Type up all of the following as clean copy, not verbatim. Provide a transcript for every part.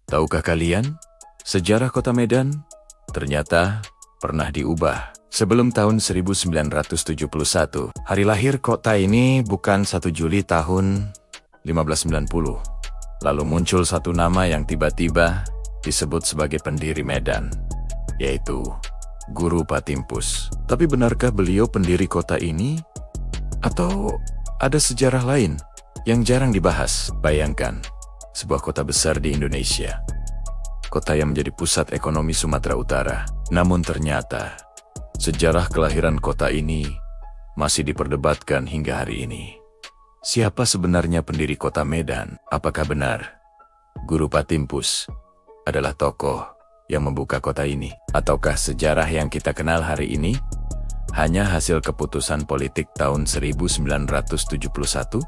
Tahukah kalian, sejarah kota Medan ternyata pernah diubah. Sebelum tahun 1971, hari lahir kota ini bukan 1 Juli tahun 1590. Lalu muncul satu nama yang tiba-tiba disebut sebagai pendiri Medan, yaitu Guru Patimpus. Tapi benarkah beliau pendiri kota ini? Atau ada sejarah lain yang jarang dibahas? Bayangkan, sebuah kota besar di Indonesia, kota yang menjadi pusat ekonomi Sumatera Utara. Namun ternyata, sejarah kelahiran kota ini masih diperdebatkan hingga hari ini. Siapa sebenarnya pendiri kota Medan? Apakah benar Guru Patimpus adalah tokoh yang membuka kota ini? Ataukah sejarah yang kita kenal hari ini hanya hasil keputusan politik tahun 1971?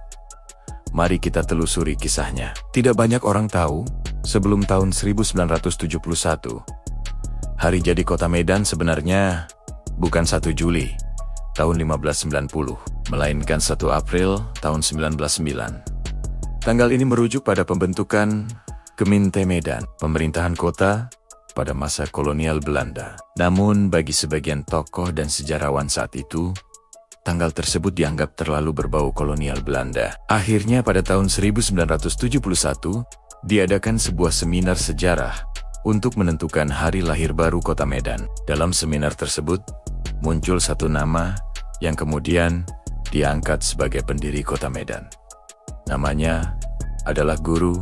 Mari kita telusuri kisahnya. Tidak banyak orang tahu, sebelum tahun 1971, hari jadi kota Medan sebenarnya bukan 1 Juli tahun 1590, melainkan 1 April tahun 1909. Tanggal ini merujuk pada pembentukan Gemeente Medan, pemerintahan kota pada masa kolonial Belanda. Namun bagi sebagian tokoh dan sejarawan saat itu, tanggal tersebut dianggap terlalu berbau kolonial Belanda. Akhirnya pada tahun 1971, diadakan sebuah seminar sejarah untuk menentukan hari lahir baru kota Medan. Dalam seminar tersebut, muncul satu nama yang kemudian diangkat sebagai pendiri kota Medan. Namanya adalah Guru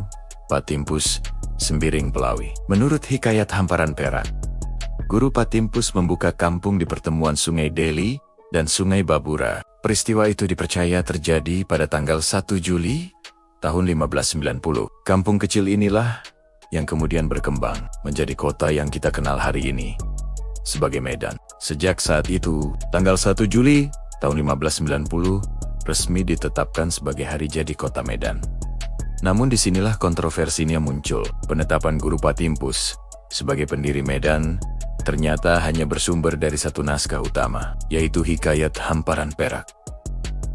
Patimpus Sembiring Pelawi. Menurut Hikayat Hamparan Perak, Guru Patimpus membuka kampung di pertemuan Sungai Deli dan Sungai Babura. Peristiwa itu dipercaya terjadi pada tanggal 1 Juli tahun 1590. Kampung kecil inilah yang kemudian berkembang menjadi kota yang kita kenal hari ini sebagai Medan. Sejak saat itu, tanggal 1 Juli tahun 1590 resmi ditetapkan sebagai hari jadi kota Medan. Namun disinilah kontroversinya muncul. Penetapan Guru Patimpus sebagai pendiri Medan ternyata hanya bersumber dari satu naskah utama, yaitu Hikayat Hamparan Perak.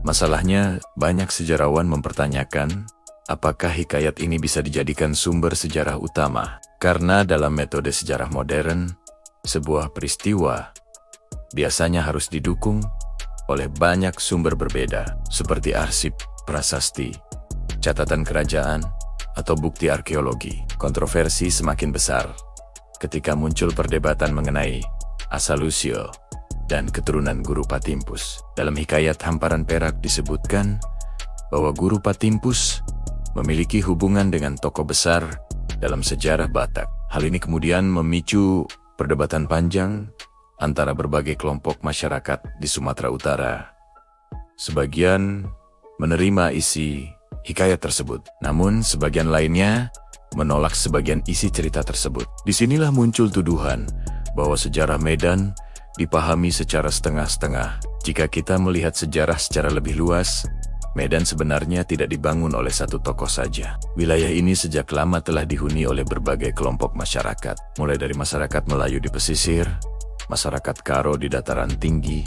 Masalahnya, banyak sejarawan mempertanyakan apakah hikayat ini bisa dijadikan sumber sejarah utama, karena dalam metode sejarah modern, sebuah peristiwa biasanya harus didukung oleh banyak sumber berbeda, seperti arsip, prasasti, catatan kerajaan, atau bukti arkeologi. Kontroversi semakin besar ketika muncul perdebatan mengenai asal-usul dan keturunan Guru Patimpus. Dalam Hikayat Hamparan Perak disebutkan bahwa Guru Patimpus memiliki hubungan dengan tokoh besar dalam sejarah Batak. Hal ini kemudian memicu perdebatan panjang antara berbagai kelompok masyarakat di Sumatera Utara. Sebagian menerima isi hikayat tersebut, namun sebagian lainnya menolak sebagian isi cerita tersebut. Disinilah muncul tuduhan bahwa sejarah Medan dipahami secara setengah-setengah. Jika kita melihat sejarah secara lebih luas, Medan sebenarnya tidak dibangun oleh satu tokoh saja. Wilayah ini sejak lama telah dihuni oleh berbagai kelompok masyarakat, mulai dari masyarakat Melayu di pesisir, masyarakat Karo di dataran tinggi,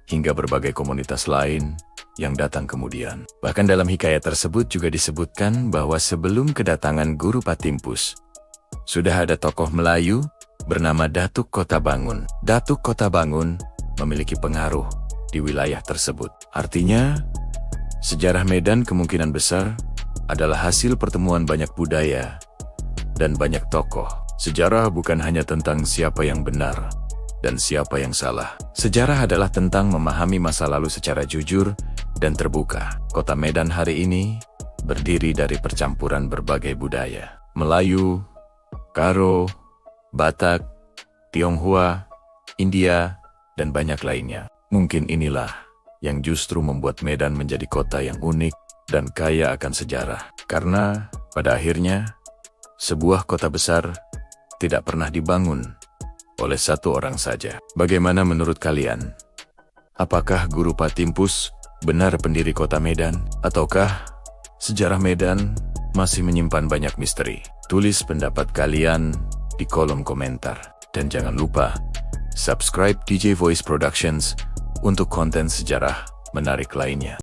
hingga berbagai komunitas lain yang datang kemudian. Bahkan dalam hikayat tersebut juga disebutkan bahwa sebelum kedatangan Guru Patimpus, sudah ada tokoh Melayu bernama Datuk Kota Bangun. Datuk Kota Bangun memiliki pengaruh di wilayah tersebut. Artinya, sejarah Medan kemungkinan besar adalah hasil pertemuan banyak budaya dan banyak tokoh. Sejarah bukan hanya tentang siapa yang benar dan siapa yang salah. Sejarah adalah tentang memahami masa lalu secara jujur dan terbuka. Kota Medan hari ini berdiri dari percampuran berbagai budaya. Melayu, Karo, Batak, Tionghoa, India, dan banyak lainnya. Mungkin inilah yang justru membuat Medan menjadi kota yang unik dan kaya akan sejarah. Karena pada akhirnya, sebuah kota besar tidak pernah dibangun oleh satu orang saja. Bagaimana menurut kalian? Apakah Guru Patimpus benar pendiri kota Medan? Ataukah sejarah Medan masih menyimpan banyak misteri? Tulis pendapat kalian di kolom komentar. Dan jangan lupa, subscribe DJ Voice Productions untuk konten sejarah menarik lainnya.